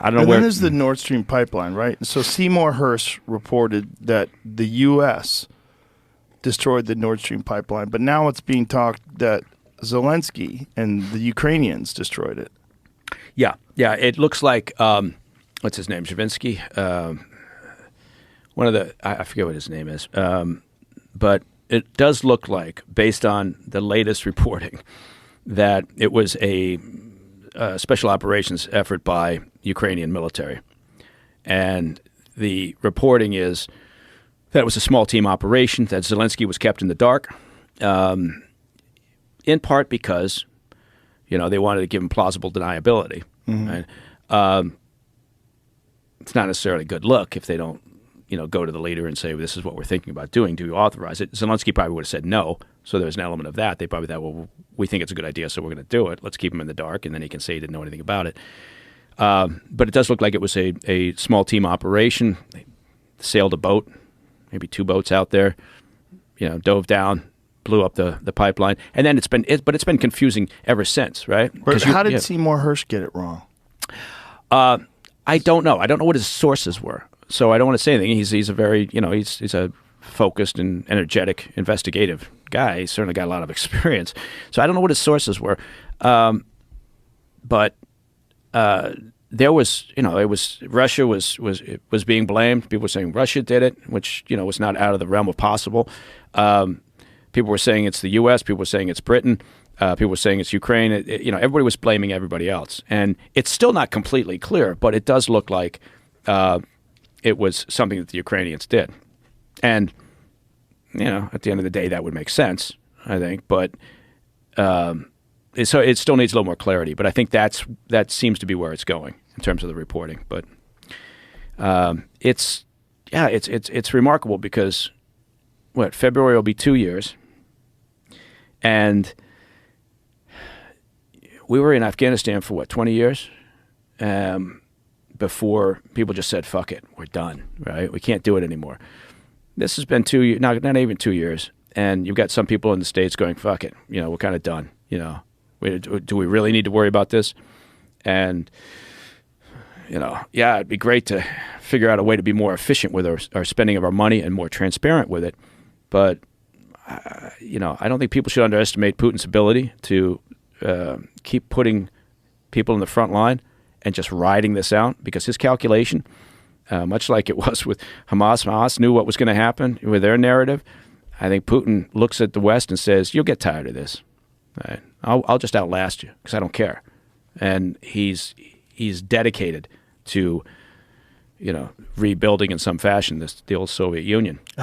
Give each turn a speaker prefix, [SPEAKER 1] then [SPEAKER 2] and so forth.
[SPEAKER 1] I don't know
[SPEAKER 2] And
[SPEAKER 1] where.
[SPEAKER 2] then there's the Nord Stream pipeline, right? So Seymour Hersh reported that the U.S. destroyed the Nord Stream pipeline, but now it's being talked that Zelensky and the Ukrainians destroyed it.
[SPEAKER 1] Yeah. It looks like what's his name, Javinsky. One of the I forget what his name is, but it does look like, based on the latest reporting, that it was a special operations effort by Ukrainian military, and the reporting is that it was a small team operation, that Zelensky was kept in the dark, in part because, they wanted to give him plausible deniability. Right? It's not necessarily a good look if they don't, go to the leader and say, well, this is what we're thinking about doing. Do you authorize it? Zelensky probably would have said no. So there's an element of that. They probably thought, well, we think it's a good idea, so we're going to do it. Let's keep him in the dark, and then he can say he didn't know anything about it. But it does look like it was a small team operation. They sailed a boat, maybe 2 boats out there, dove down, blew up the pipeline, and then it's been confusing ever since, right?
[SPEAKER 2] How did Seymour Hersh get it wrong?
[SPEAKER 1] I don't know. I don't know what his sources were, so I don't want to say anything. He's a very he's a focused and energetic, investigative guy. He's certainly got a lot of experience, so I don't know what his sources were, but there was it was Russia was being blamed. People were saying Russia did it, which was not out of the realm of possible. People were saying it's the U.S. People were saying it's Britain. People were saying it's Ukraine. Everybody was blaming everybody else, and it's still not completely clear. But it does look like it was something that the Ukrainians did, and at the end of the day, that would make sense, I think. But so it still needs a little more clarity. But I think that seems to be where it's going in terms of the reporting. But it's remarkable because February will be 2 years. And we were in Afghanistan for 20 years before people just said, fuck it, we're done, right? We can't do it anymore. This has been 2 years, not even 2 years. And you've got some people in the States going, fuck it, we're kind of done. Do we really need to worry about this? And, it'd be great to figure out a way to be more efficient with our spending of our money and more transparent with it. But I don't think people should underestimate Putin's ability to keep putting people in the front line and just riding this out, because his calculation, much like it was with Hamas knew what was going to happen with their narrative. I think Putin looks at the West and says, you'll get tired of this. Right? I'll just outlast you because I don't care. And he's dedicated to, rebuilding in some fashion the old Soviet Union.